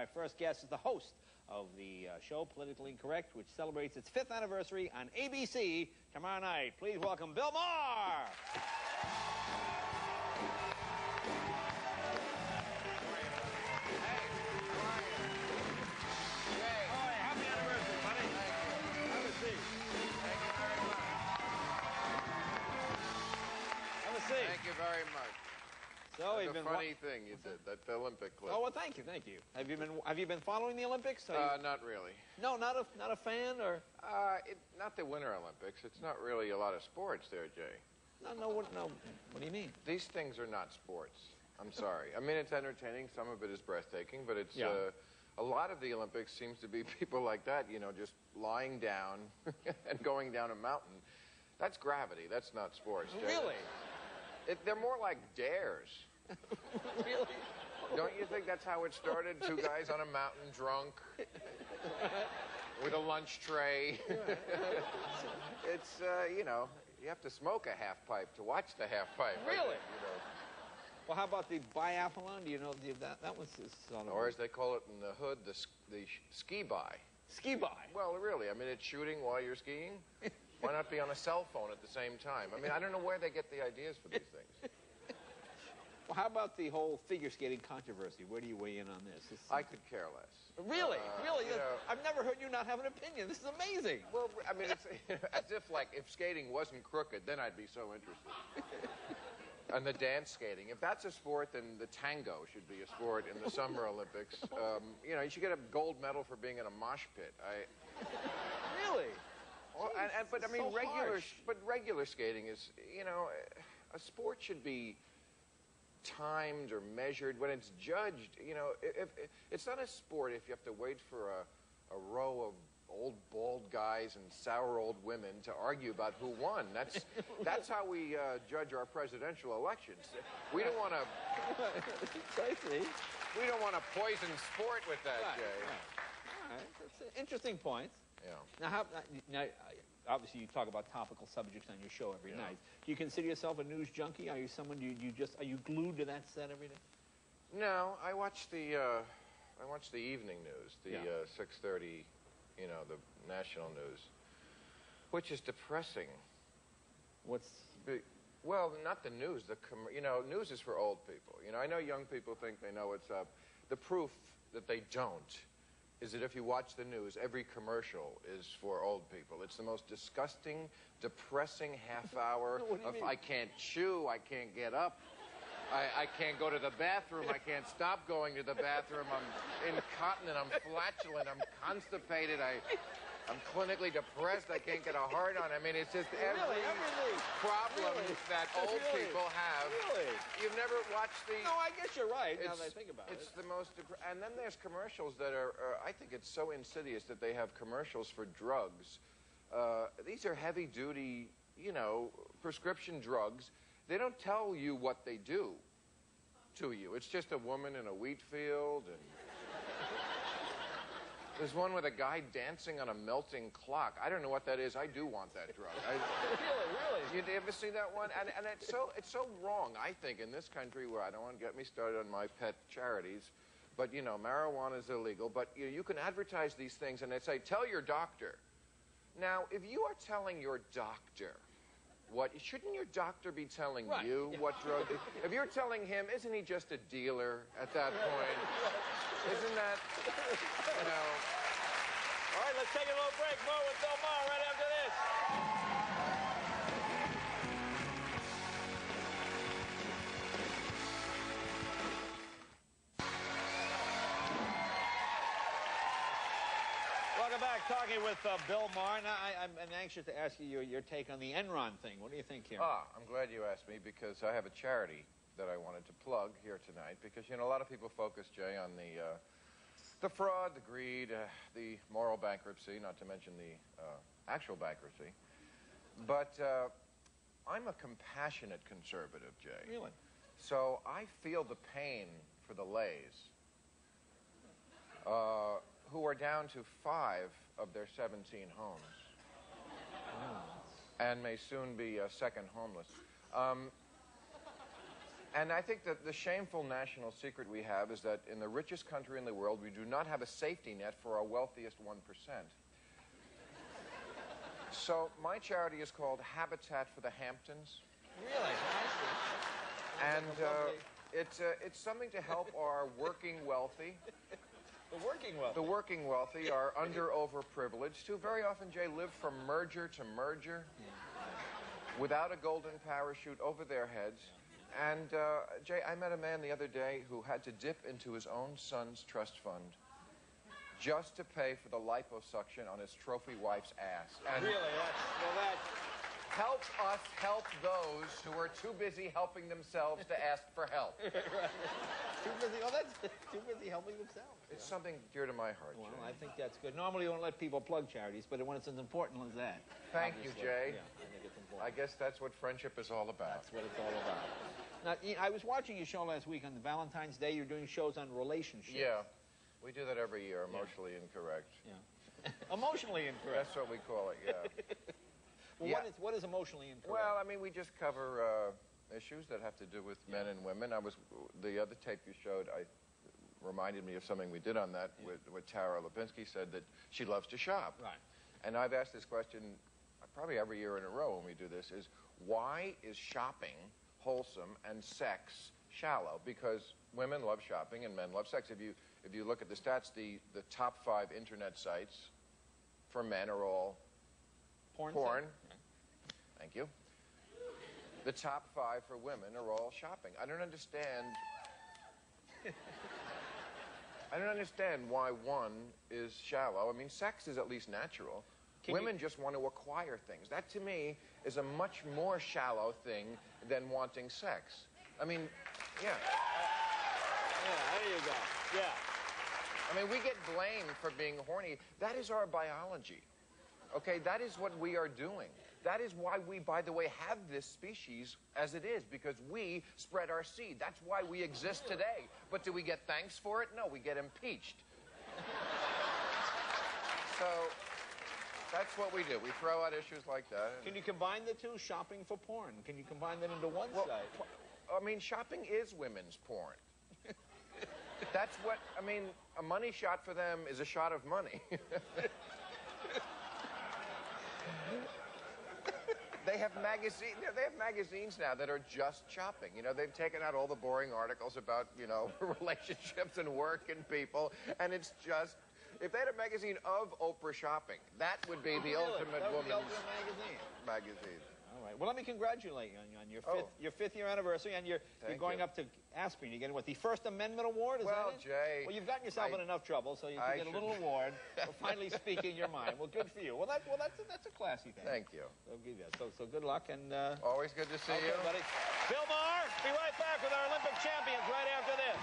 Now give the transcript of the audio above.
Our first guest is the host of the show Politically Incorrect, which celebrates its 5th anniversary on ABC tomorrow night. Please welcome Bill Maher. Thank you very much. So that's a funny thing you did, that Olympic clip. Oh well, thank you. Have you been following the Olympics? Not really. No, not a fan, or not the Winter Olympics. It's not really a lot of sports there, Jay. No. What do you mean? These things are not sports. I'm sorry. I mean, it's entertaining. Some of it is breathtaking, but it's a lot of the Olympics seems to be people like that. You know, just lying down and going down a mountain. That's gravity. That's not sports, Jay. Really? They're more like dares. Really? Don't you think that's how it started? Two guys on a mountain drunk with a lunch tray. It's, you know, you have to smoke a half pipe to watch the half pipe. Really? You know. Well, how about the biathlon? Do you know that was sort of... Or as they call it in the hood, the ski by. Ski by? Well, really. I mean, it's shooting while you're skiing. Why not be on a cell phone at the same time? I mean, I don't know where they get the ideas for these things. Well, how about the whole figure skating controversy? Where do you weigh in on this? I could care less. Really? Really? You know, I've never heard you not have an opinion. This is amazing. Well, I mean, it's as if, like, if skating wasn't crooked, then I'd be so interested. And the dance skating. If that's a sport, then the tango should be a sport in the Summer Olympics. You know, you should get a gold medal for being in a mosh pit. Really? Well, but I mean, so regular skating is, you know, a sport should be timed or measured when it's judged. You know, if it's not a sport if you have to wait for a row of old bald guys and sour old women to argue about who won. That's how we judge our presidential elections. We don't want to. We don't want to poison sport with that, Jay. All right, that's an interesting point. Yeah. Now, obviously, you talk about topical subjects on your show every night. Do you consider yourself a news junkie? Are you someone? Are you glued to that set every day? No, I watch the evening news, the 6:30, you know, the national news, which is depressing. Well, not the news. You know, news is for old people. You know, I know young people think they know what's up. The proof that they don't is that if you watch the news, every commercial is for old people. It's the most disgusting, depressing half hour of I can't chew, I can't get up, I can't go to the bathroom, I can't stop going to the bathroom, I'm incontinent, I'm flatulent, I'm constipated, I'm clinically depressed, I can't get a hard on. I mean, it's just every problem that old people have. Really? You've never watched the... No, I guess you're right, now that I think about it. It's the most... And then there's commercials that are... I think it's so insidious that they have commercials for drugs. These are heavy-duty, you know, prescription drugs. They don't tell you what they do to you. It's just a woman in a wheat field and... There's one with a guy dancing on a melting clock. I don't know what that is. I do want that drug. Really? You ever see that one? And it's so wrong, I think, in this country where I don't want to get me started on my pet charities, but, you know, marijuana is illegal. But you can advertise these things, and they say, tell your doctor. Now, if you are telling your doctor shouldn't your doctor be telling you what drug? If you're telling him, isn't he just a dealer at that point? Isn't that, you know? All right, let's take a little break. More with Bill Maher right after this. Welcome back, talking with Bill Maher. Now, I'm anxious to ask you your take on the Enron thing. What do you think here? I'm glad you asked me because I have a charity that I wanted to plug here tonight because, you know, a lot of people focus, Jay, on the fraud, the greed, the moral bankruptcy, not to mention the actual bankruptcy. But I'm a compassionate conservative, Jay. Really? So I feel the pain for the lays who are down to 5 of their 17 homes and may soon be second homeless. And I think that the shameful national secret we have is that in the richest country in the world, we do not have a safety net for our wealthiest 1%. So my charity is called Habitat for the Hamptons. Really? And it's something to help our working wealthy. The working wealthy. The working wealthy are overprivileged who very often, Jay, live from merger to merger without a golden parachute over their heads. And, Jay, I met a man the other day who had to dip into his own son's trust fund just to pay for the liposuction on his trophy wife's ass. And really? That... Help us help those who are too busy helping themselves to ask for help. Right. Too busy. Oh, that's too busy helping themselves. It's something dear to my heart, Well, Jay. I think that's good. Normally, you don't let people plug charities, but when it's as important as that. Thank obviously. you, Jay. Yeah, I think it's important. I guess that's what friendship is all about. That's what it's all about. Now, I was watching your show last week on Valentine's Day. You're doing shows on relationships. Yeah, we do that every year, emotionally incorrect. Yeah. Emotionally incorrect. That's what we call it, yeah. Well, yeah. What is emotionally incorrect? Well, I mean, we just cover issues that have to do with men and women. The other tape you showed, reminded me of something we did on that with Tara Lipinski said that she loves to shop. Right. And I've asked this question probably every year in a row when we do this, is why is shopping wholesome and sex shallow? Because women love shopping and men love sex. If you look at the stats, the top 5 internet sites for men are all porn. Thank you. The top 5 for women are all shopping. I don't understand. I don't understand why one is shallow. I mean, sex is at least natural. Women just want to acquire things. That, to me, is a much more shallow thing than wanting sex. I mean, yeah. Yeah, there you go. Yeah. I mean, we get blamed for being horny. That is our biology. Okay, that is what we are doing. That is why we, by the way, have this species as it is, because we spread our seed. That's why we exist today. But do we get thanks for it? No, we get impeached. So that's what we do. We throw out issues like that. Can you combine the two, shopping for porn? Can you combine that into one site? I mean, shopping is women's porn. That's what, I mean, a money shot for them is a shot of money. They have magazines now that are just shopping. You know, they've taken out all the boring articles about, you know, relationships and work and people, and it's just, if they had a magazine of Oprah shopping, that would be the ultimate woman's magazine. All right. Well, let me congratulate you on your fifth year anniversary, and you're going up to Aspen. You're getting what, the First Amendment Award? Is that it? Jay. Well, you've gotten yourself in enough trouble, so you can get a little award for finally speaking your mind. Well, good for you. Well, that's a classy thing. Thank you. So good luck, and always good to see you, buddy. Bill Maher, be right back with our Olympic champions right after this.